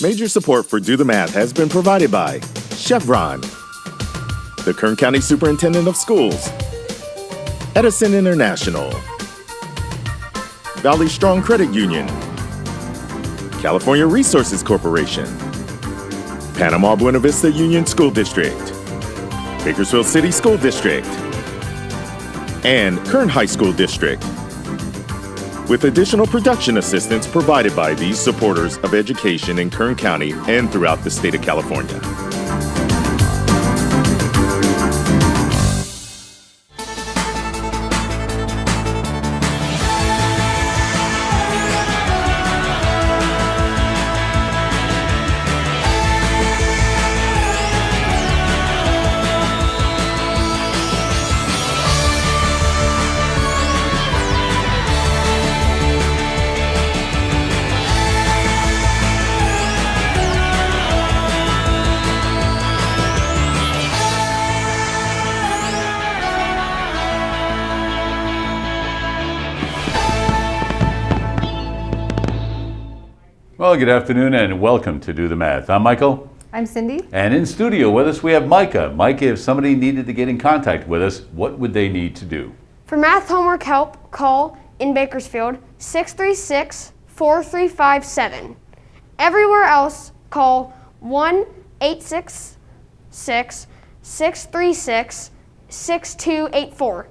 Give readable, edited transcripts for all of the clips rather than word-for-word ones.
Major support for Do the Math has been provided by Chevron, the Kern County Superintendent of Schools, Edison International, Valley Strong Credit Union, California Resources Corporation, Panama Buena Vista Union School District, Bakersfield City School District, and Kern High School District, with additional production assistance provided by these supporters of education in Kern County and throughout the state of California. Well, good afternoon and welcome to Do the Math. I'm Michael. I'm Cindy. And in studio with us we have Micah. Micah, if somebody needed to get in contact with us, what would they need to do? For math homework help, call in Bakersfield 636-4357. Everywhere else, call 1-866-636-6284.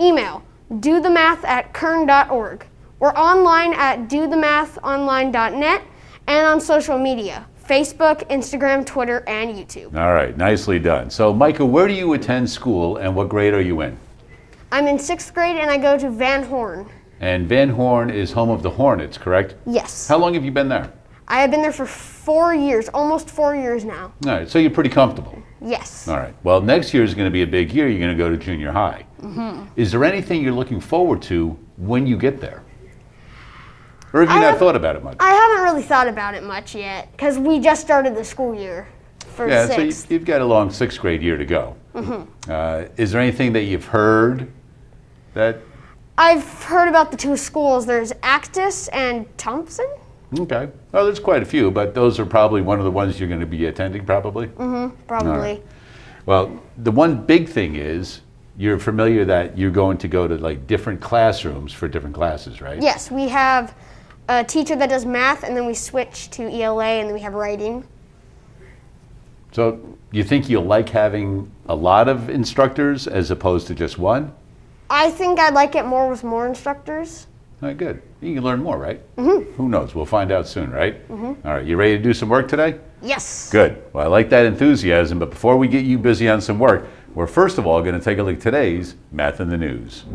Email dothemath@kern.org. We're online at dothemathonline.net and on social media, Facebook, Instagram, Twitter, and YouTube. All right, nicely done. So, Micah, where do you attend school and what grade are you in? I'm in 6th grade and I go to Van Horn. And Van Horn is home of the Hornets, correct? Yes. How long have you been there? I have been there for 4 years, almost 4 years now. All right, so you're pretty comfortable. Yes. All right. Well, next year is going to be a big year. You're going to go to junior high. Mm-hmm. Is there anything you're looking forward to when you get there? Or have you not thought about it much? I haven't really thought about it much yet, because we just started the school year for 6th. So you've got a long 6th grade year to go. Mm-hmm. Is there anything that you've heard that... I've heard about the two schools. There's Actus and Thompson. Okay. Well, there's quite a few, but those are probably one of the ones you're going to be attending, probably? Mm-hmm, probably. Right. Well, the one big thing is you're familiar that you're going to go to like different classrooms for different classes, right? Yes, we have a teacher that does math, and then we switch to ELA, and then we have writing. So you think you'll like having a lot of instructors as opposed to just one? I think I'd like it more with more instructors. All right, good. You can learn more, right? Mm-hmm. Who knows? We'll find out soon, right? Mm-hmm. All right, you ready to do some work today? Yes. Good. Well, I like that enthusiasm, but before we get you busy on some work, we're first of all going to take a look at today's Math in the News.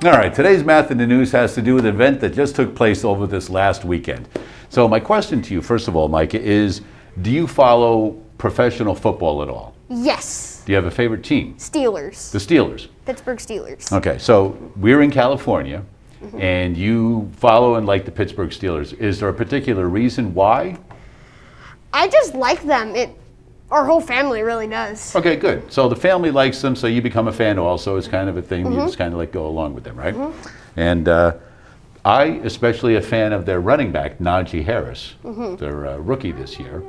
All right, today's Math in the News has to do with an event that just took place over this last weekend. So my question to you, first of all, Micah, is do you follow professional football at all? Yes. Do you have a favorite team? Steelers. The Steelers. Pittsburgh Steelers. Okay, so we're in California, and you follow and like the Pittsburgh Steelers. Is there a particular reason why? I just like them. Our whole family really does. Okay, good. So the family likes them, so you become a fan also. It's kind of a thing. You just kind of like go along with them, right? And I especially a fan of their running back, Najee Harris. They're a rookie this year.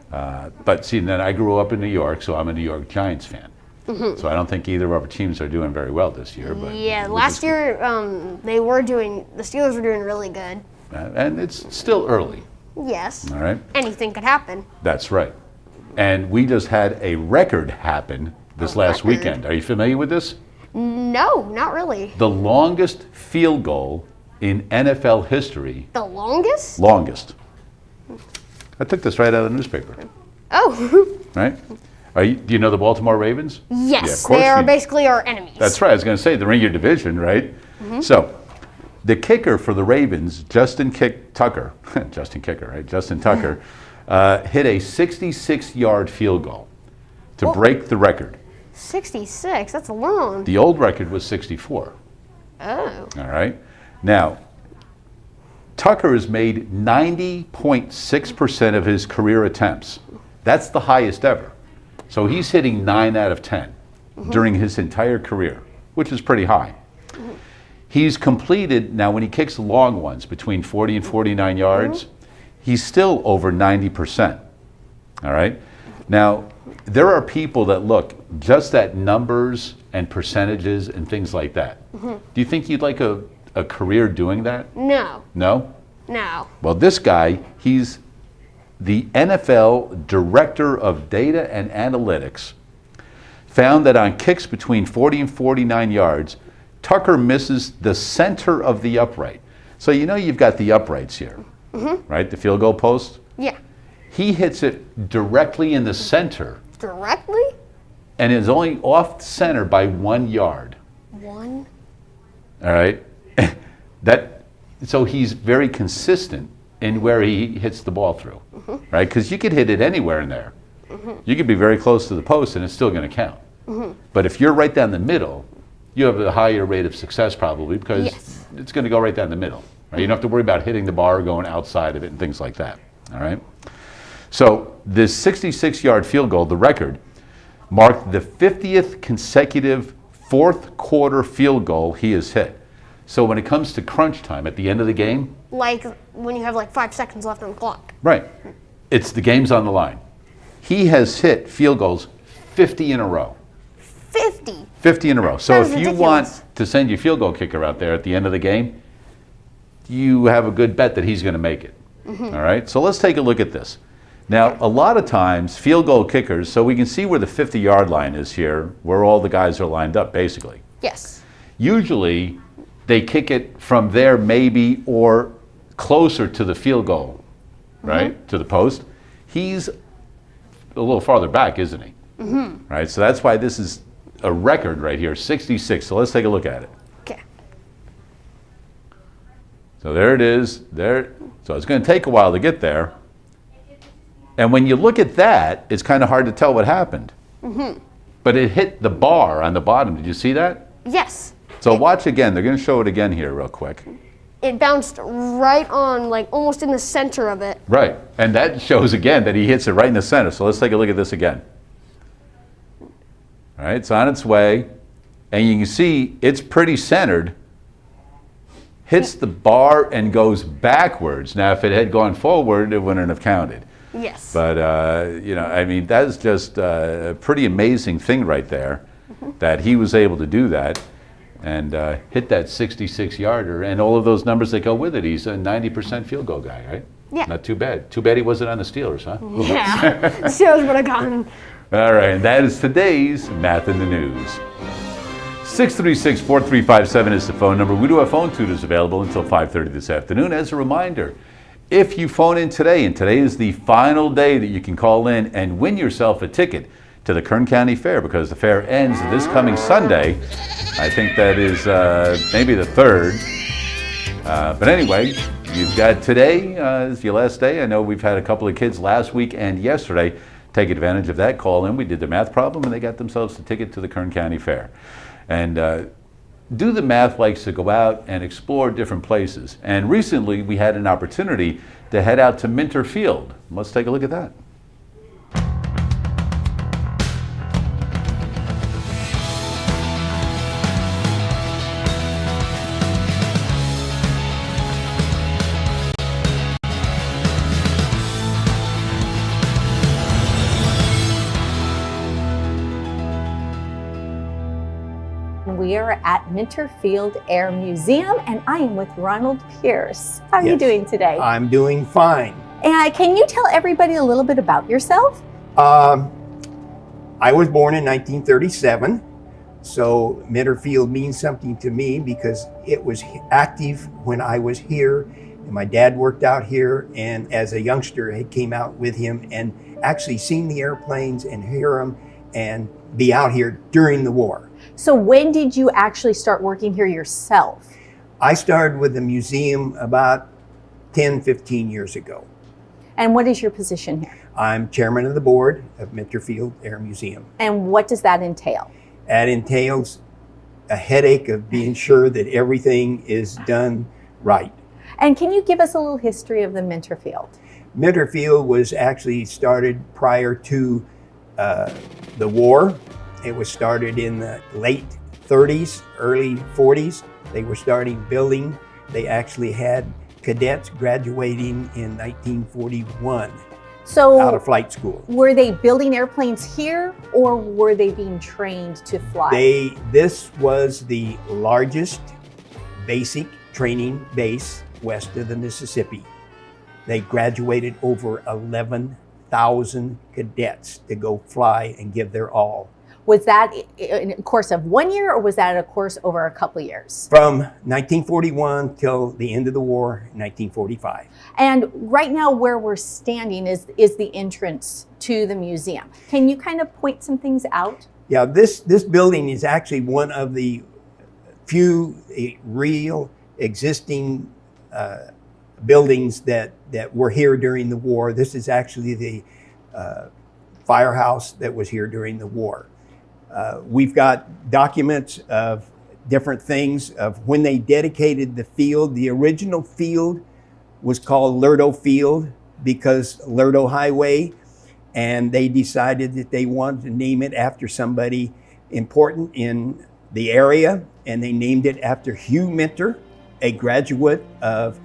But see, then I grew up in New York, so I'm a New York Giants fan. So I don't think either of our teams are doing very well this year. But yeah, last year the Steelers were doing really good. And it's still early. Yes. All right. Anything could happen. That's right. And we just had a record happen this last weekend. Are you familiar with this? No, not really. The longest field goal in NFL history. The longest? Longest. I took this right out of the newspaper. Oh. Right? Do you know the Baltimore Ravens? Yes, Yeah, of course they are basically our enemies. That's right. I was going to say they're in your division, right? So, the kicker for the Ravens, Justin Tucker, hit a 66-yard field goal to break the record. 66? That's long. The old record was 64. Oh. All right. Now, Tucker has made 90.6% of his career attempts. That's the highest ever. So he's hitting 9 out of 10 during his entire career, which is pretty high. He's completed, now when he kicks long ones between 40 and 49 yards, he's still over 90%. All right? Now, there are people that look just at numbers and percentages and things like that. Do you think you'd like a career doing that? No. No? No. Well, this guy, he's the NFL Director of Data and Analytics, found that on kicks between 40 and 49 yards, Tucker misses the center of the upright. So you know you've got the uprights here, right? The field goal post? Yeah. He hits it directly in the center Directly? and is only off center by 1 yard. 1? All right? So he's very consistent in where he hits the ball through, right? Because you could hit it anywhere in there. You could be very close to the post and it's still going to count. But if you're right down the middle, you have a higher rate of success probably because it's going to go right down the middle. Right? You don't have to worry about hitting the bar or going outside of it and things like that. All right? So this 66-yard field goal, the record, marked the 50th consecutive fourth quarter field goal he has hit. So when it comes to crunch time at the end of the game, Like when you have like 5 seconds left on the clock. right, it's the game's on the line. He has hit field goals 50 in a row. 50. 50 in a row. So That is if you ridiculous. want to send your field goal kicker out there at the end of the game, you have a good bet that he's going to make it. All right, so let's take a look at this. Now, a lot of times, field goal kickers, so we can see where the 50-yard line is here, where all the guys are lined up, basically. Yes. Usually, they kick it from there maybe or closer to the field goal, right, to the post. He's a little farther back, isn't he? Right, so that's why this is a record right here, 66. So let's take a look at it. Okay. So there it is. There. So it's going to take a while to get there. And when you look at that, it's kind of hard to tell what happened. But it hit the bar on the bottom. Did you see that? Yes. So watch again. They're going to show it again here real quick. It bounced right on, like almost in the center of it. Right. And that shows again that he hits it right in the center. So let's take a look at this again. All right, it's on its way. And you can see it's pretty centered. Hits the bar and goes backwards. Now, if it had gone forward, it wouldn't have counted. Yes. But, you know, I mean, that's just a pretty amazing thing right there, that he was able to do that and hit that 66-yarder. And all of those numbers that go with it. He's a 90% field goal guy, right? Yeah. Not too bad. Too bad he wasn't on the Steelers, huh? Yeah. The Steelers would have gotten. All right, and that is today's Math in the News. 636-4357 is the phone number. We do have phone tutors available until 5:30 this afternoon. As a reminder, if you phone in today, and today is the final day that you can call in and win yourself a ticket to the Kern County Fair, because the fair ends this coming Sunday. I think that is maybe the 3rd. But anyway, you've got today is your last day. I know we've had a couple of kids last week and yesterday take advantage of that call in. We did the math problem and they got themselves a ticket to the Kern County Fair. And Do the Math likes to go out and explore different places. And recently we had an opportunity to head out to Minter Field. Let's take a look at that. We are at Minter Field Air Museum, and I am with Ronald Pierce. How are you doing today? I'm doing fine. And can you tell everybody a little bit about yourself? I was born in 1937, so Minter Field means something to me because it was active when I was here. And my dad worked out here, and as a youngster, I came out with him and actually seen the airplanes and hear them and be out here during the war. So when did you actually start working here yourself? I started with the museum about 10, 15 years ago. And what is your position here? I'm chairman of the board of Minter Field Air Museum. And what does that entail? That entails a headache of being sure that everything is done right. And can you give us a little history of the Minter Field? Minter Field was actually started prior to the war. It was started in the late 30s, early 40s. They were starting building. They actually had cadets graduating in 1941 out of So flight school. were they building airplanes here or were they being trained to fly? This was the largest basic training base west of the Mississippi. They graduated over 11,000 cadets to go fly and give their all. Was that in a course of 1 year or was that a course over a couple years? From 1941 till the end of the war, 1945. And right now where we're standing is the entrance to the museum. Can you kind of point some things out? Yeah, this building is actually one of the few real existing buildings that were here during the war. This is actually the firehouse that was here during the war. We've got documents of different things of when they dedicated the field. The original field was called Lerdo Field because Lerdo Highway, and they decided that they wanted to name it after somebody important in the area, and they named it after Hugh Minter, a graduate of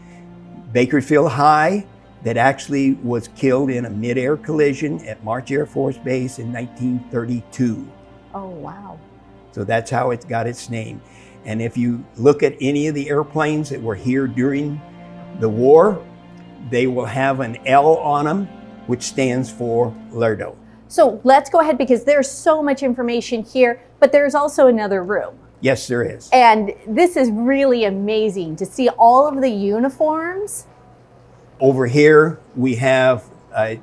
Bakersfield High that actually was killed in a mid-air collision at March Air Force Base in 1932. Oh, wow. So that's how it got its name. And if you look at any of the airplanes that were here during the war, they will have an L on them, which stands for Lerdo. So let's go ahead because there's so much information here, but there's also another room. Yes, there is. And this is really amazing to see all of the uniforms. Over here, we have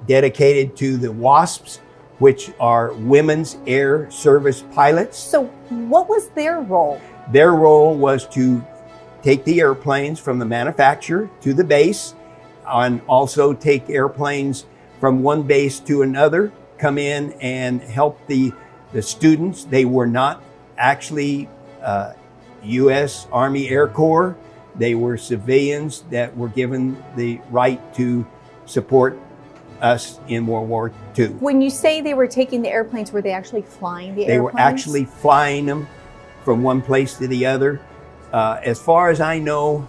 dedicated to the WASPs, which are Women's Air Service Pilots. So what was their role? Their role was to take the airplanes from the manufacturer to the base, and also take airplanes from one base to another, come in and help the students. They were not actually U.S. Army Air Corps. They were civilians that were given the right to support us in World War II. When you say they were taking the airplanes, were they actually flying the airplanes? They were actually flying them from one place to the other. As far as I know,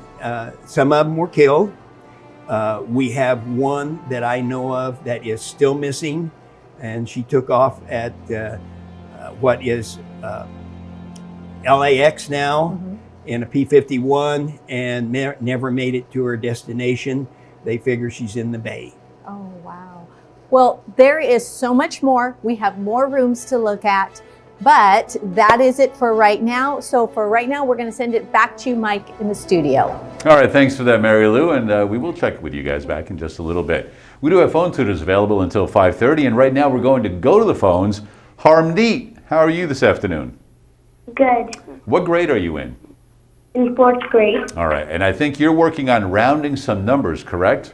some of them were killed. We have one that I know of that is still missing, and she took off at what is LAX now in a P-51 and never made it to her destination. They figure she's in the Bay. Oh, wow. Well, there is so much more. We have more rooms to look at, but that is it for right now. So for right now, we're going to send it back to you, Mike, in the studio. All right, thanks for that, Mary Lou, and we will check with you guys back in just a little bit. We do have phone tutors available until 5:30, and right now we're going to go to the phones. Harmneet, how are you this afternoon? Good. What grade are you in? In 4th grade? All right, and I think you're working on rounding some numbers, correct?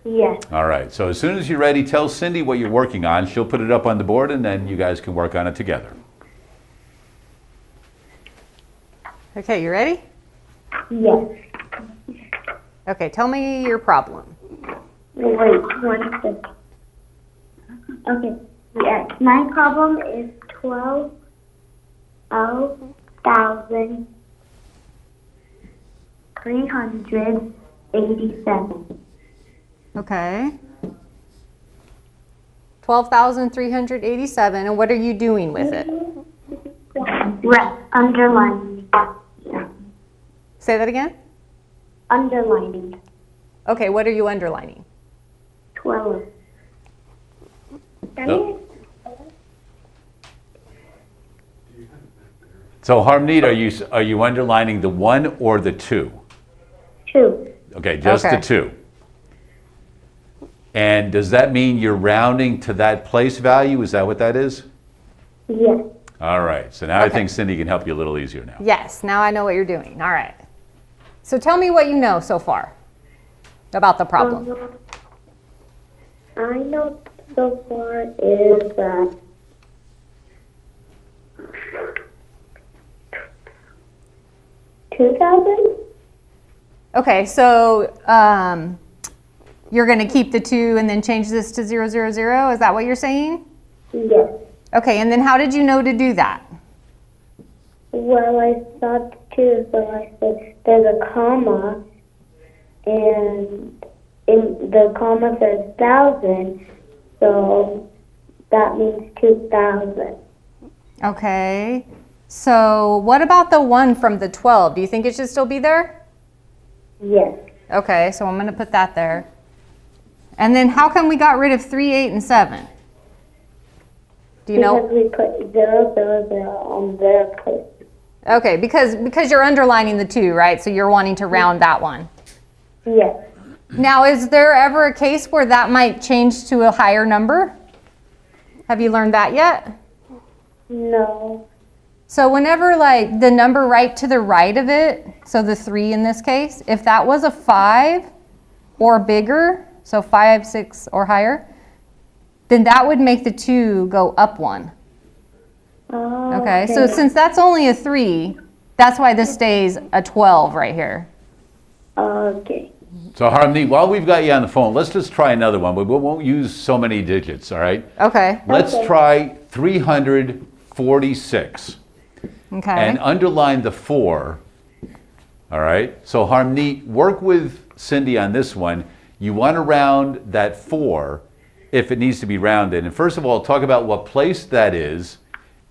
Yes. All right, so as soon as you're ready, tell Cindy what you're working on. She'll put it up on the board, and then you guys can work on it together. Okay, you ready? Yes. Okay, tell me your problem. Wait, 1 second. Okay, yes. My problem is 12,387. Okay. 12,387, and what are you doing with it? Underlining. Say that again? Underlining. Okay, what are you underlining? 12. Oh. So Harmneet, are you underlining the 1 or the 2? 2. Okay, just Okay. the 2. And does that mean you're rounding to that place value? Is that what that is? Yes. All right, so now I think Cindy can help you a little easier now. Yes, now I know what you're doing. All right. So tell me what you know so far about the problem. I know so far is that 2,000? Okay, so you're going to keep the 2 and then change this to 000? Is that what you're saying? Yes. Okay, and then how did you know to do that? Well, I saw 2, so I said there's a comma, and in the comma says 1,000, so that means 2,000. Okay. So what about the 1 from the 12? Do you think it should still be there? Yes. Okay, so I'm going to put that there. And then how come we got rid of 3, 8, and 7? Do you know? Because we put 0, 0, 0 on their place. Okay, because you're underlining the 2, right? So you're wanting to round that one. Yes. Now, is there ever a case where that might change to a higher number? Have you learned that yet? No. So whenever like the number right to the right of it, so the 3 in this case, if that was a 5 or bigger, so 5, 6 or higher, then that would make the 2 go up 1. Oh, Okay, so since that's only a 3, that's why this stays a 12 right here. Okay. So Harmony, while we've got you on the phone, let's just try another one. We won't use so many digits, all right? Okay. Let's try 346. Okay. And underline the 4, all right? So Harmony, work with Cindy on this one. You want to round that 4 if it needs to be rounded. And first of all, talk about what place that is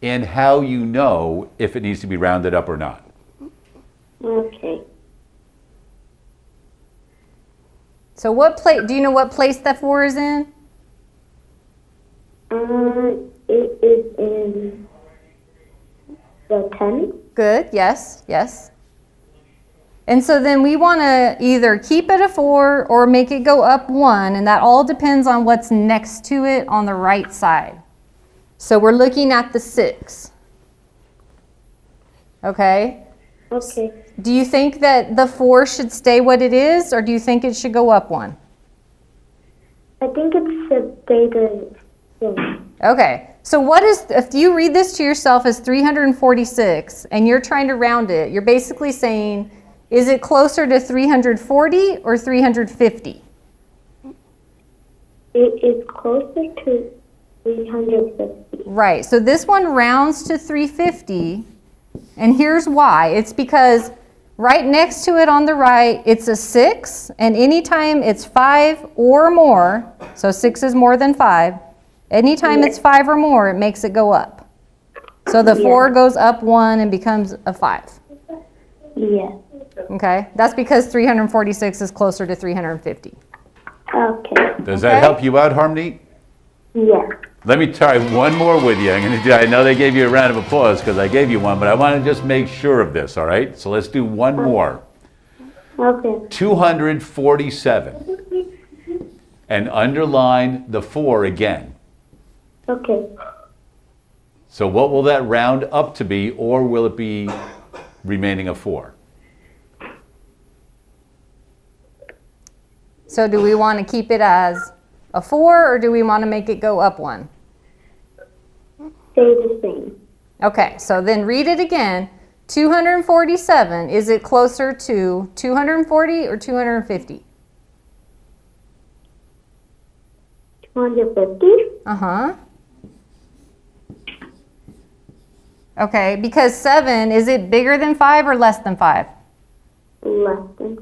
and how you know if it needs to be rounded up or not. Okay. So what place, do you know what place that 4 is in? It is in the 10. Good, yes, yes. And so then we want to either keep it a 4 or make it go up 1, and that all depends on what's next to it on the right side. So we're looking at the 6. Okay? Okay. Do you think that the 4 should stay what it is, or do you think it should go up 1? I think it should stay the same. Okay, so what is, if you read this to yourself as 346 and you're trying to round it, you're basically saying, is it closer to 340 or 350? It is closer to 350. Right, so this one rounds to 350, and here's why. It's because right next to it on the right, it's a 6, and anytime it's 5 or more, so 6 is more than 5, anytime it's 5 or more, it makes it go up. So the 4 goes up 1 and becomes a 5. Yes. Okay, that's because 346 is closer to 350. Okay. Does that help you out, Harmony? Yes. Let me try one more with you. I know they gave you a round of applause because I gave you one, but I want to just make sure of this, all right? So let's do one more. Okay. 247. And underline the 4 again. Okay. So what will that round up to be, or will it be remaining a 4? So do we want to keep it as a 4, or do we want to make it go up 1? Stay the same. Okay, so then read it again. 247, is it closer to 240 or 250? 250. Uh-huh. Okay, because 7, is it bigger than 5 or less than 5? Less than.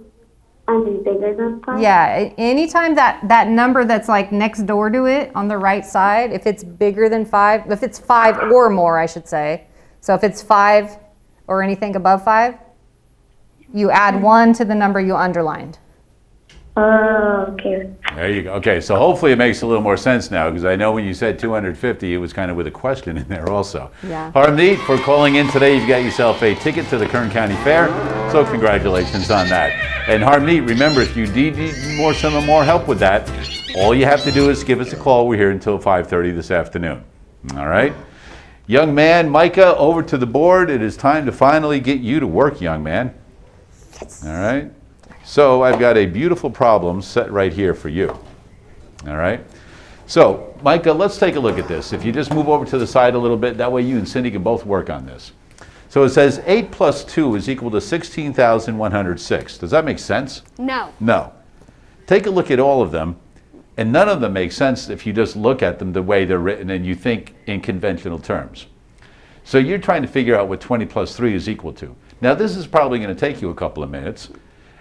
I mean bigger than 5. Yeah, anytime that number that's like next door to it on the right side, if it's bigger than 5, if it's 5 or more, I should say. So if it's 5 or anything above 5, you add 1 to the number you underlined. Okay. There you go. Okay, so hopefully it makes a little more sense now, because I know when you said 250, it was kind of with a question in there also. Yeah. Harmony, for calling in today, you've got yourself a ticket to the Kern County Fair, so congratulations on that. And Harmony, remember, if you need some more help with that, all you have to do is give us a call. We're here until 5:30 this afternoon. All right? Young man, Micah, over to the board. It is time to finally get you to work, young man. Yes. All right? So I've got a beautiful problem set right here for you. All right? So, Micah, let's take a look at this. If you just move over to the side a little bit, that way you and Cindy can both work on this. So it says 8 plus 2 is equal to 16,106. Does that make sense? No. No. Take a look at all of them And none of them make sense if you just look at them the way they're written and you think in conventional terms. So you're trying to figure out what 20 plus 3 is equal to. Now this is probably going to take you a couple of minutes.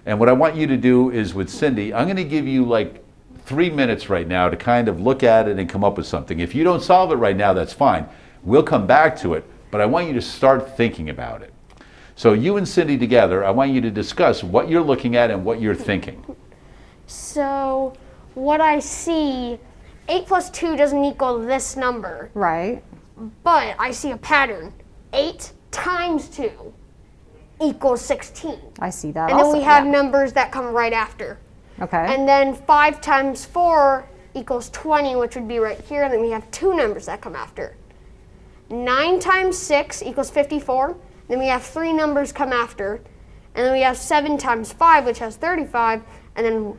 And what I want you to do is with Cindy, I'm going to give you like 3 minutes right now to kind of look at it and come up with something. If you don't solve it right now, that's fine. We'll come back to it, but I want you to start thinking about it. So you and Cindy together, I want you to discuss what you're looking at and what you're thinking. So what I see, 8 plus 2 doesn't equal this number, Right. but I see a pattern. 8 times 2 equals 16. I see that And then also. we have yeah. numbers that come right after. Okay. And then 5 times 4 equals 20, which would be right here. And then we have 2 numbers that come after. 9 times 6 equals 54. Then we have 3 numbers come after. And then we have 7 times 5, which has 35. And then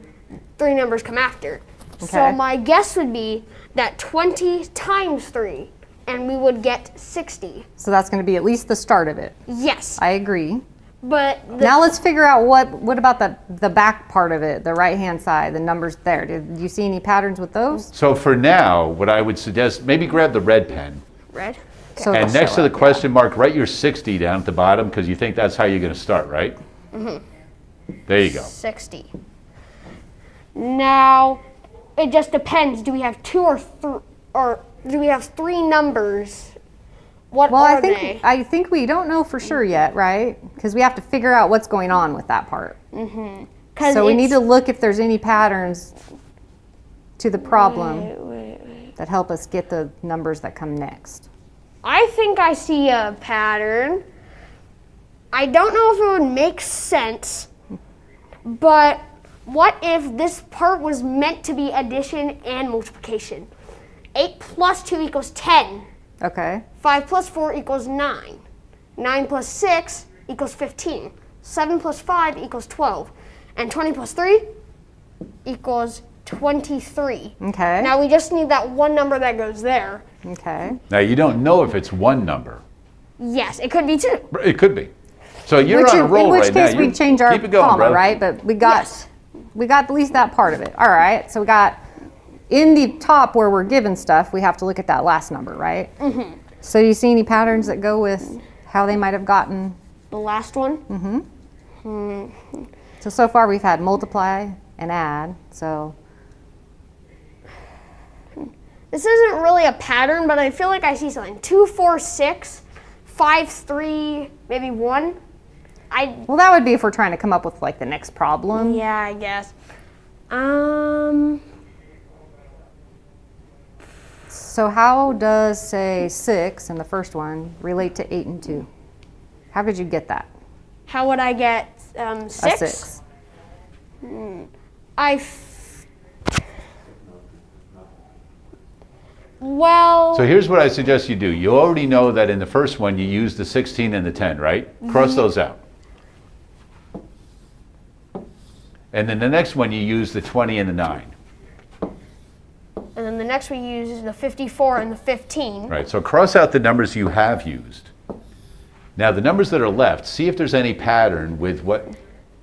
3 numbers come after. Okay. So my guess would be that 20 times 3, and we would get 60. So that's going to be at least the start of it. Yes. I agree. But Now let's figure out what about the back part of it, the right-hand side, the numbers there. Did you see any patterns with those? So for now, what I would suggest, maybe grab the red pen. red. So And it'll next show to the up, yeah. question mark, write your 60 down at the bottom because you think that's how you're going to start, right? Mm-hmm. There you go. 60. Now, it just depends. Do we have 2 or do we have 3 numbers? What Well, are I think we don't know for sure yet, right? Because we have to figure out what's going on with that part. they? 'Cause So we need it's- to look if there's any patterns to the problem that help us get the numbers that come next. I think I see a pattern. I don't know if it would make sense, but what if this part was meant to be addition and multiplication? 8 plus 2 equals 10. Okay. 5 plus 4 equals 9. 9 plus 6 equals 15. 7 plus 5 equals 12. And 20 plus 3 equals 23. Okay. Now we just need that one number that goes there. Okay. Now you don't know if it's one number. Yes, it could be 2. It could be. So you're Which on a roll in which right now. case we You- change our keep it going, comma, brother. right? But we got Yes. at least that part of it. All right. So we got in the top where we're given stuff, we have to look at that last number, right? Mm-hmm. So you see any patterns that go with how they might have gotten? The last one? So far we've had multiply and add. So This isn't really a pattern, but I feel like I see something. 2, 4, 6, 5, 3, maybe 1. well, that would be if we're trying to come up with like the next problem. Yeah, I guess. So how does say 6 in the first one relate to 8 and 2? How could you get that? How would I get 6? A 6. Well, So here's what I suggest you do. You already know that in the first one you used the 16 and the 10, right? Cross those out. And then the next one you use the 20 and the 9. and then the next we use is the 54 and the 15. Right, so cross out the numbers you have used. Now the numbers that are left, see if there's any pattern with what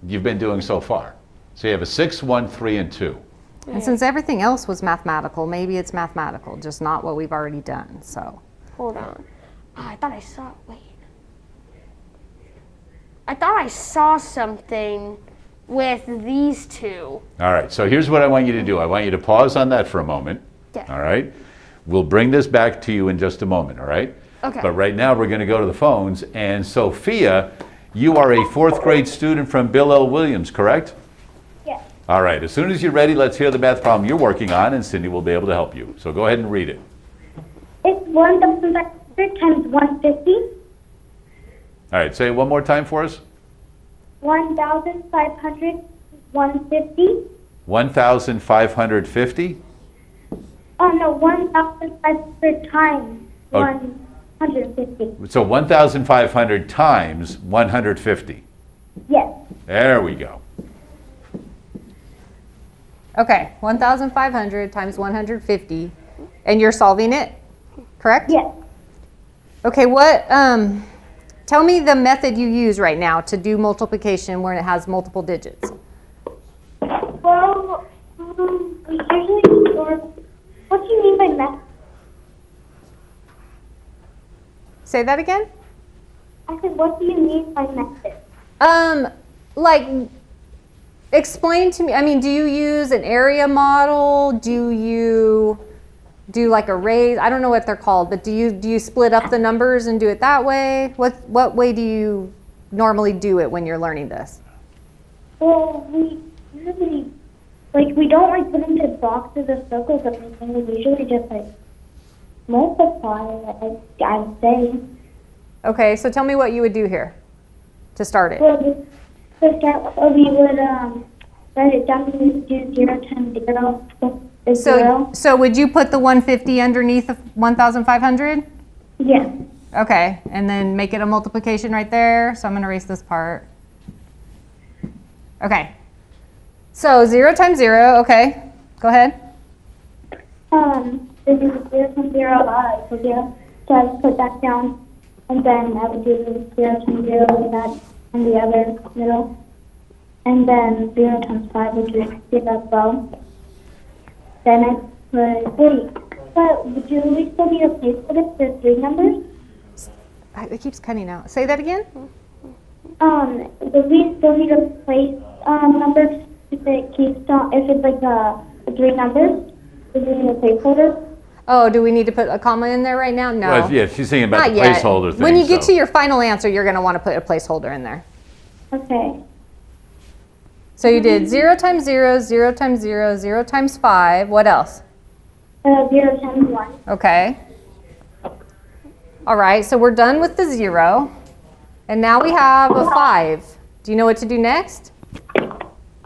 you've been doing so far. So you have a 6, 1, 3, and 2. And since everything else was mathematical, maybe it's mathematical, just not what we've already done. So Hold on. Oh, I thought I saw. Wait. I thought I saw something with these 2. All right, so here's what I want you to do. I want you to pause on that for a moment. Yeah. All right? We'll bring this back to you in just a moment, all right? Okay. But right now we're going to go to the phones. And Sophia, you are a 4th grade student from Bill L. Williams, correct? Yes. All right, as soon as you're ready, let's hear the math problem you're working on, and Cindy will be able to help you. So go ahead and read it. It's 1,500 times 150. All right, say it one more time for us. 1,500, 150. 1,550? Oh no, 1,500 times Oh. 150. So 1,500 times 150. Yes. There we go. okay, 1,500 times 150, and you're solving it, correct? Yes. Okay, what? Tell me the method you use right now to do multiplication when it has multiple digits. Well, usually store. What do you mean by method? Say that again? I said, what do you mean by method? Like, explain to me, I mean, do you use an area model? Do you do like arrays? I don't know what they're called, but do you split up the numbers and do it that way? What way do you normally do it when you're learning this? Well, we usually, like, we don't like put into boxes or circles or anything. We usually just like multiply, I would say. Okay, so tell me what you would do here to start it. Well, to start, we would write it down and we would do 0 times 0 is 0. So would you put the 150 underneath the 1,500? Yeah. Okay, and then make it a multiplication right there. So I'm going to erase this part. Okay. So 0 times 0, okay. Go ahead. This is 0 times 0 equals 0. So I would put that down, and then I would do 0 times 0 and that on the other middle. And then 0 times 5 would be 0 as well. Then I put, wait, but do we still need a place for this? There's 3 numbers? It keeps cutting out. Say that again. Do we still need a place number if it keeps on, if it's like a 3 numbers? Do we need a placeholder? Oh, do we need to put a comma in there right now? No. Well, yeah, she's thinking about Not the yet. placeholder thing. When you get so- to your final answer, you're going to want to put a placeholder in there. Okay. So you did 0 times 0, 0 times 0, 0 times 5. What else? 0 times 1. Okay. All right, so we're done with the 0. And now we have a 5. Do you know what to do next?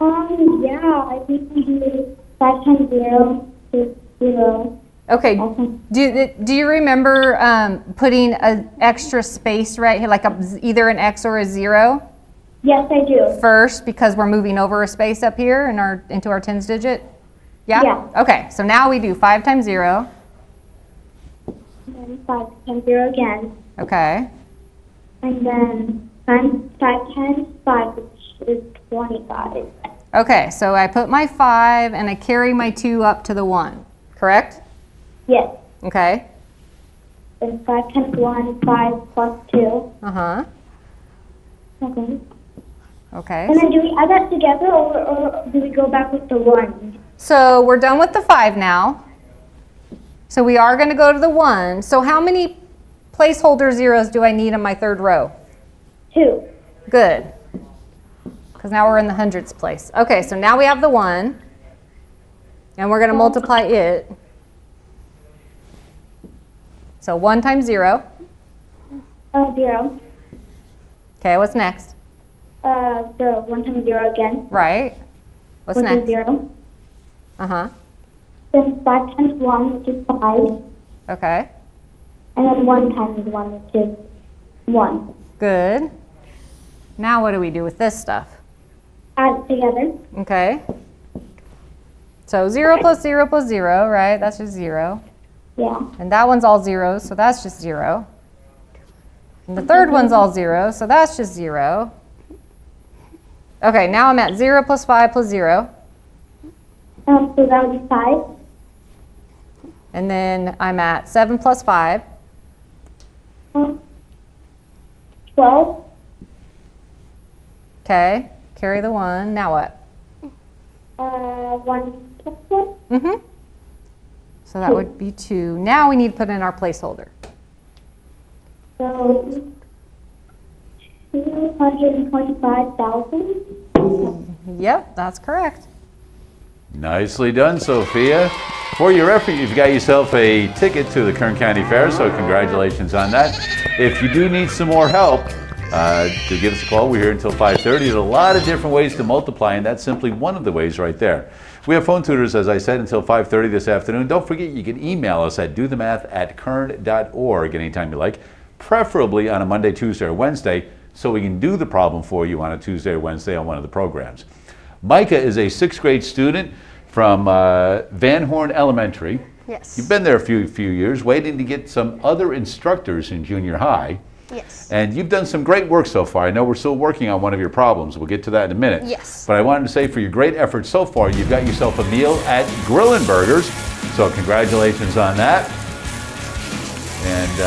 Yeah, I think we do 5 times 0 is 0. Okay. Okay. Do you remember putting an extra space right here, like either an X or a 0 Yes, I do. first because we're moving over a space up here into our tens digit? Yeah? Yeah. Okay, so now we do 5 times 0. And then 5 times 0 again. Okay. And then 5 times 5, which is 25. Okay, so I put my 5 and I carry my 2 up to the 1, correct? Yes. Okay. Then 5 times 1, 5 plus 2. Uh-huh. Okay. Okay. And then do we add that together or do we go back with the 1? So we're done with the 5 now. So we are going to go to the 1. So how many placeholder zeros do I need in my third row? 2. Good. Because now we're in the hundreds place. Okay, so now we have the 1. And we're going to multiply it. So 1 times 0. 0. Okay, what's next? The 1 times 0 again. Right. What's 1 times next? 0. Uh-huh. Then 5 times 1, which is 5. Okay. And then 1 times 1, which is 1. Good. Now what do we do with this stuff? Add it together. Okay. So 0 plus 0 plus 0, right? That's just 0. Yeah. And that one's all zeros, so that's just 0. And the third one's all 0, so that's just 0. Okay, now I'm at 0 plus 5 plus 0. So that would be 5. And then I'm at 7 plus 5. 12. Okay, carry the 1. Now what? 1 plus 1. Mm-hmm. So that would be 2. Now we need to put in our placeholder. So 225,000. Yep, that's correct. Nicely done, Sophia. For your effort, you've got yourself a ticket to the Kern County Fair, so congratulations on that. If you do need some more help, to give us a call. We're here until 5:30. There's a lot of different ways to multiply, and that's simply one of the ways right there. We have phone tutors, as I said, until 5:30 this afternoon. Don't forget, you can email us at dothemath@kern.org anytime you like, preferably on a Monday, Tuesday, or Wednesday, so we can do the problem for you on a Tuesday or Wednesday on one of the programs. Micah is a 6th grade student from Van Horn Elementary. Yes. You've been there a few years, waiting to get some other instructors in junior high. Yes. And you've done some great work so far. I know we're still working on one of your problems. We'll get to that in a minute. Yes. But I wanted to say for your great efforts so far, you've got yourself a meal at Grillin' Burgers. So congratulations on that. And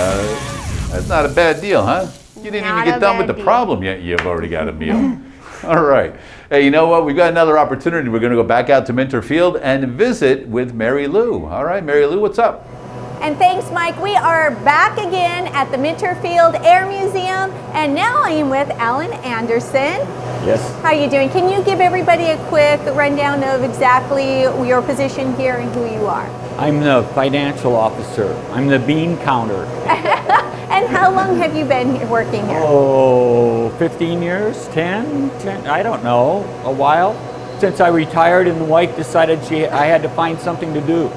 that's not a bad deal, huh? You didn't Not even get a done with bad the deal. problem yet. You've already got a meal. All right. Hey, you know what? We've got another opportunity. We're going to go back out to Minter Field and visit with Mary Lou. All right, Mary Lou, what's up? And thanks, Mike. We are back again at the Minter Field Air Museum, and now I am with Alan Anderson. Yes. How are you doing? Can you give everybody a quick rundown of exactly your position here and who you are? I'm the financial officer. I'm the bean counter. And how long have you been working here? Oh, 15 years? 10? I don't know. A while. Since I retired and the wife decided I had to find something to do.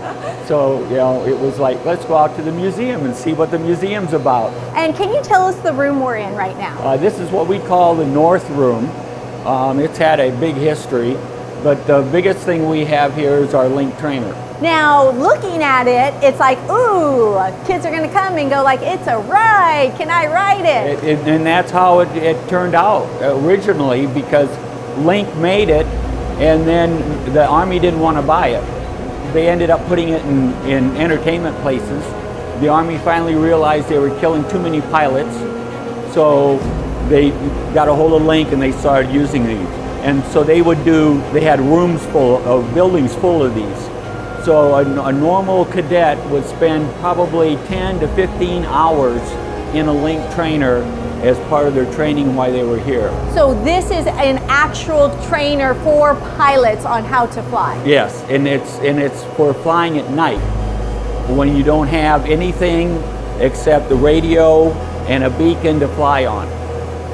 So, you know, it was like, let's go out to the museum and see what the museum's about. And can you tell us the room we're in right now? This is what we call the North Room. It's had a big history, but the biggest thing we have here is our Link trainer. Now, looking at it, it's like, ooh, kids are going to come and go like, it's a ride. Can I ride it? And that's how it turned out originally, because Link made it, and then the Army didn't want to buy it. They ended up putting it in entertainment places. The Army finally realized they were killing too many pilots, so they got a hold of Link and they started using these. And so they had rooms full of buildings full of these. So a normal cadet would spend probably 10 to 15 hours in a Link trainer as part of their training while they were here. So this is an actual trainer for pilots on how to fly. Yes, and it's for flying at night when you don't have anything except the radio and a beacon to fly on.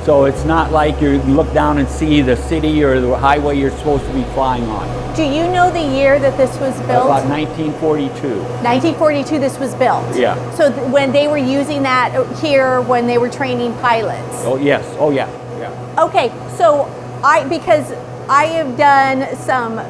So it's not like you look down and see the city or the highway you're supposed to be flying on. Do you know the year that this was built? About 1942. 1942 this was built. Yeah. So when they were using that here when they were training pilots. Oh yes, oh yeah, yeah. Okay, so because I have done some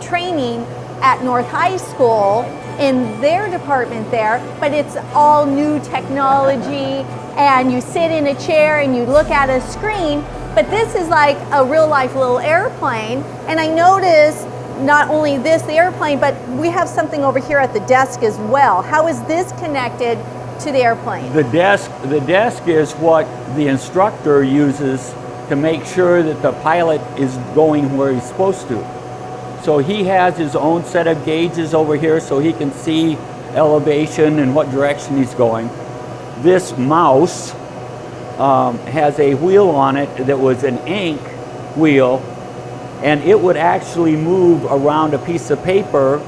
training at North High School in their department there, but it's all new technology and you sit in a chair and you look at a screen, but this is like a real life little airplane. And I noticed not only this, the airplane, but we have something over here at the desk as well. How is this connected to the airplane? The desk is what the instructor uses to make sure that the pilot is going where he's supposed to. So he has his own set of gauges over here so he can see elevation and what direction he's going. This mouse has a wheel on it that was an ink wheel, and it would actually move around a piece of paper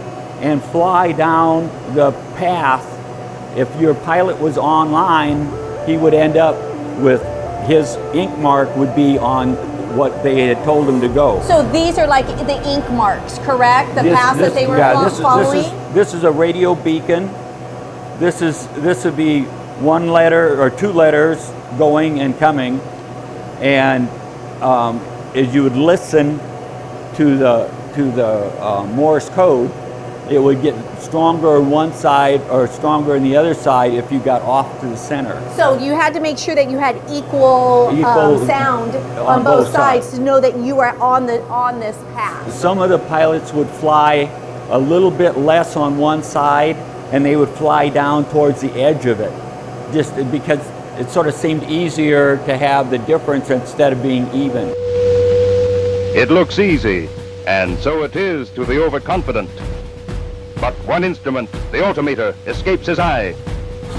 and fly down the path. If your pilot was online, he would end up with his ink mark would be on what they had told him to go. So these are like the ink marks, correct? The path that they were following? This is a radio beacon. This would be one letter or two letters going and coming, and as you would listen to the Morse code, it would get stronger on one side or stronger on the other side if you got off to the center. So you had to make sure that you had equal sound on both sides to know that you were on this path. Some of the pilots would fly a little bit less on one side, and they would fly down towards the edge of it, just because it sort of seemed easier to have the difference instead of being even. It looks easy, and so it is to the overconfident. But one instrument, the altimeter, escapes his eye.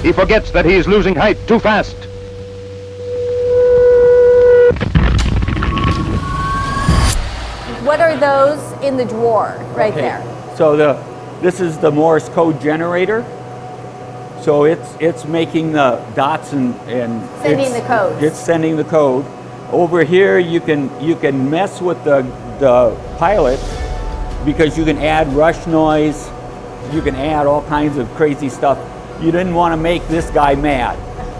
He forgets that he is losing height too fast. What are those in the drawer right there? So this is the Morse code generator. So it's making the dots and Sending the codes. It's sending the code. Over here you can mess with the pilot because you can add rush noise. You can add all kinds of crazy stuff. You didn't want to make this guy mad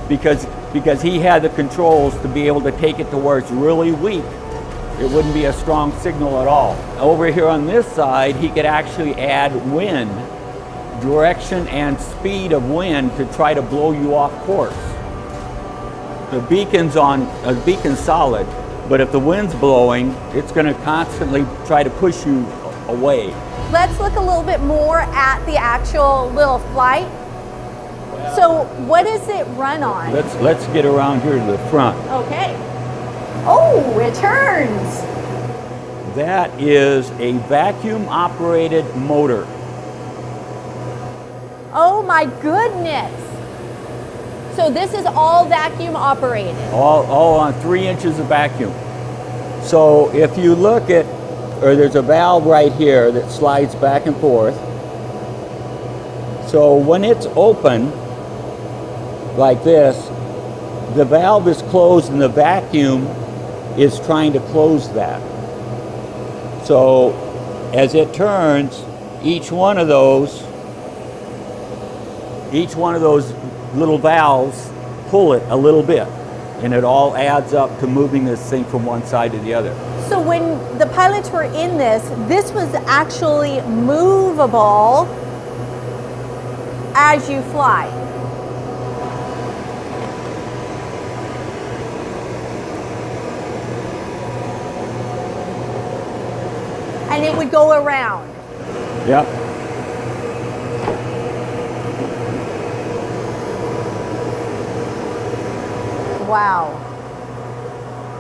because he had the controls to be able to take it to where it's really weak. It wouldn't be a strong signal at all. Over here on this side, he could actually add wind, direction and speed of wind to try to blow you off course. the beacon's solid, but if the wind's blowing, it's going to constantly try to push you away. Let's look a little bit more at the actual little flight. So what does it run on? Let's get around here to the front. Okay. Oh, it turns. That is a vacuum operated motor. Oh my goodness. So this is all vacuum operated. All on 3 inches of vacuum. So if you look at, or there's a valve right here that slides back and forth. So when it's open, like this, the valve is closed and the vacuum is trying to close that. So as it turns, each one of those little valves pull it a little bit, and it all adds up to moving this thing from one side to the other. So when the pilots were in this was actually movable as you fly. And it would go around. Yep. Wow.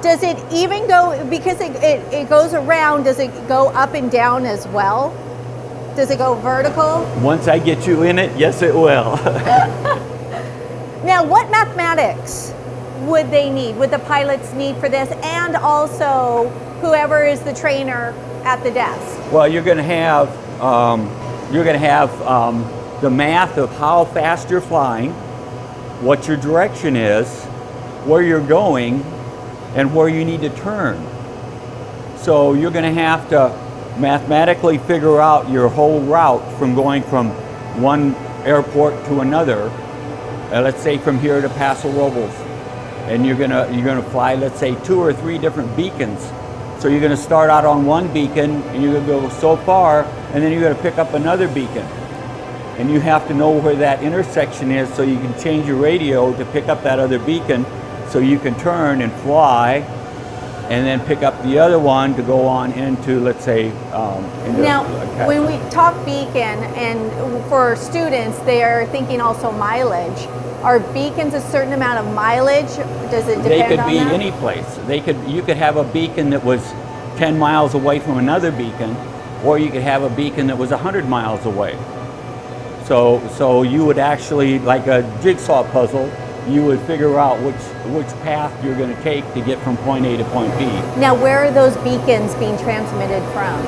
Does it even go, because it goes around, does it go up and down as well? Does it go vertical? Once I get you in it, yes it will. Now, what mathematics would they need, would the pilots need for this, and also whoever is the trainer at the desk? Well, you're going to have the math of how fast you're flying, what your direction is, where you're going, and where you need to turn. So you're going to have to mathematically figure out your whole route from going from one airport to another. Let's say from here to Paso Robles, and you're gonna fly, let's say, 2 or 3 different beacons. So you're going to start out on one beacon, and you're going to go so far, and then you're going to pick up another beacon. And you have to know where that intersection is so you can change your radio to pick up that other beacon, so you can turn and fly, and then pick up the other one to go on into, let's say, now, when we talk beacon, and for students, they are thinking also mileage. Are beacons a certain amount of mileage? Does it depend on that? They could be any place. You could have a beacon that was 10 miles away from another beacon, or you could have a beacon that was 100 miles away. So you would actually, like a jigsaw puzzle, you would figure out which path you're going to take to get from point A to point B. Now, where are those beacons being transmitted from?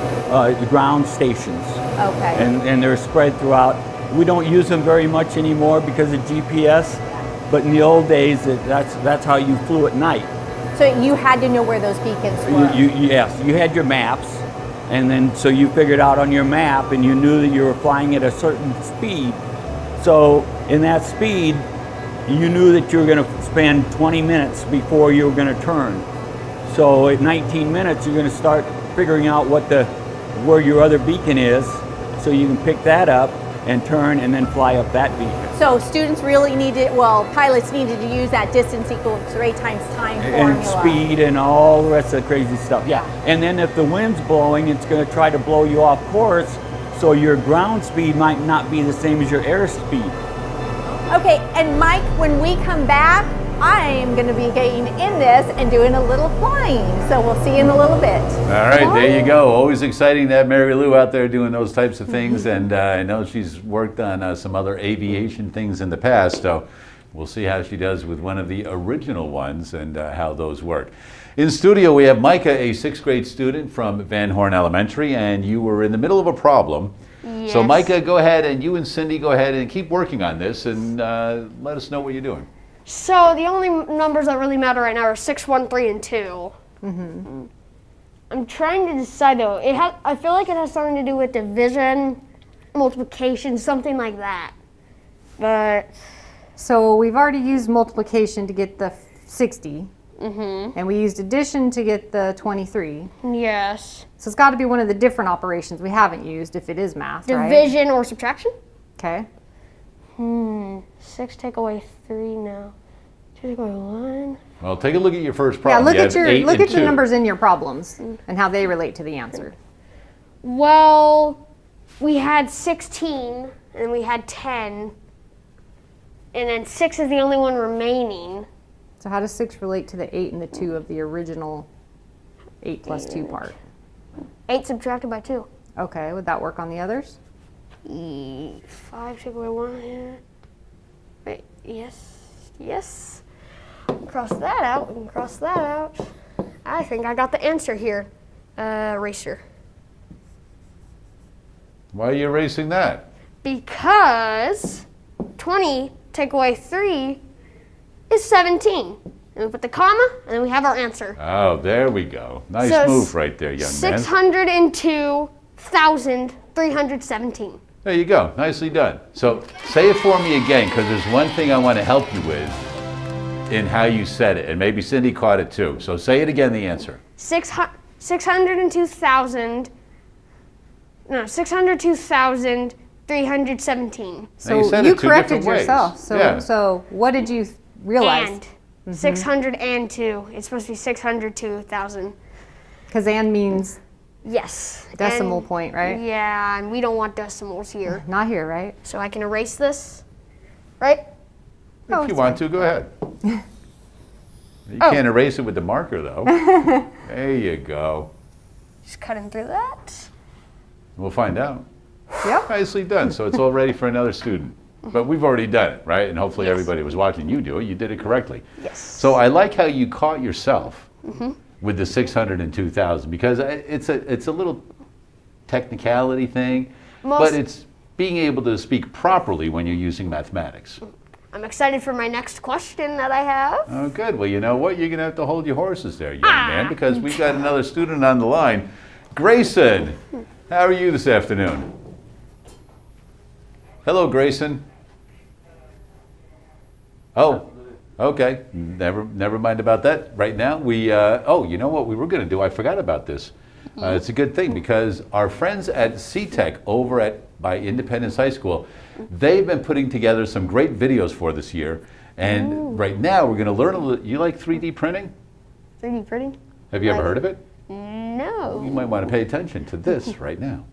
The ground stations. Okay. And they're spread throughout. We don't use them very much anymore because of GPS, but in the old days, that's how you flew at night. So you had to know where those beacons were? Yes, you had your maps, and then so you figured out on your map, and you knew that you were flying at a certain speed. So in that speed, you knew that you were going to spend 20 minutes before you were going to turn. So at 19 minutes, you're going to start figuring out where your other beacon is, so you can pick that up and turn and then fly up that beacon. So students really pilots needed to use that distance equals rate times time formula. And speed and all the rest of the crazy stuff, yeah. And then if the wind's blowing, it's going to try to blow you off course, so your ground speed might not be the same as your air speed. Okay, and Mike, when we come back, I am going to be getting in this and doing a little flying. So we'll see you in a little bit. All right, there you go. Always exciting to have Mary Lou out there doing those types of things. And I know she's worked on some other aviation things in the past. So we'll see how she does with one of the original ones and how those work. In studio, we have Micah, a 6th grade student from Van Horn Elementary, and you were in the middle of a problem. Yes. So Micah, go ahead, and you and Cindy go ahead and keep working on this, and let us know what you're doing. So the only numbers that really matter right now are 6, 1, 3, and 2. Mm-hmm. I'm trying to decide though. I feel like it has something to do with division, multiplication, something like that. But So we've already used multiplication to get the 60. Mm-hmm. And we used addition to get the 23. Yes. So it's got to be one of the different operations we haven't used if it is math, right? Division or subtraction? Okay. 6 take away 3 now. 2 take away 1. Well, take a look at your first Yeah, problem. look You at have 8 look and at the 2. numbers in your problems and how they relate to the answer. Well, we had 16, and we had 10, and then 6 is the only one remaining. So how does 6 relate to the 8 and the 2 of the original 8 plus 2 part? 8 subtracted by 2. Okay, would that work on the others? 5 take away 1 here. Wait, yes. Cross that out and cross that out. I think I got the answer here. Eraser. Why are you erasing that? Because 20 take away 3 is 17. And we put the comma, and then we have our answer. Oh, there we go. Nice So move right there, young man. 602,317. There you go. Nicely done. So say it for me again, because there's one thing I want to help you with in how you said it, and maybe Cindy caught it too. So say it again, the answer. 602,317. Now, you So said you it two corrected different ways. yourself. So Yeah. so what did you realize? And 602. It's supposed to be 602,000. Because and means Yes. decimal and- point, right? Yeah, and we don't want decimals here. Not here, right? So I can erase this, right? If you want to, go ahead. You Oh. can't erase it with the marker, though. There you go. Just cutting through that. We'll find out. Yep. Nicely done. So it's all ready for another student. But we've already done it, right? And hopefully Yes. everybody was watching you do it. You did it correctly. Yes. So I like how you caught yourself with the 602,000, because it's a little technicality thing, but it's being able to speak properly when you're using mathematics. I'm excited for my next question that I have. Oh, good. Well, you know what? You're going to have to hold your horses there, young man, because we've got another student on the line. Grayson, how are you this afternoon? Hello, Grayson. Oh, okay. Never mind about that. Right now, you know what we were going to do? I forgot about this. It's a good thing, because our friends at C-Tech over by Independence High School, they've been putting together some great videos for this year. And right now, we're going to learn a little. You like 3D printing? 3D printing? Have you ever heard of it? No. You might want to pay attention to this right now.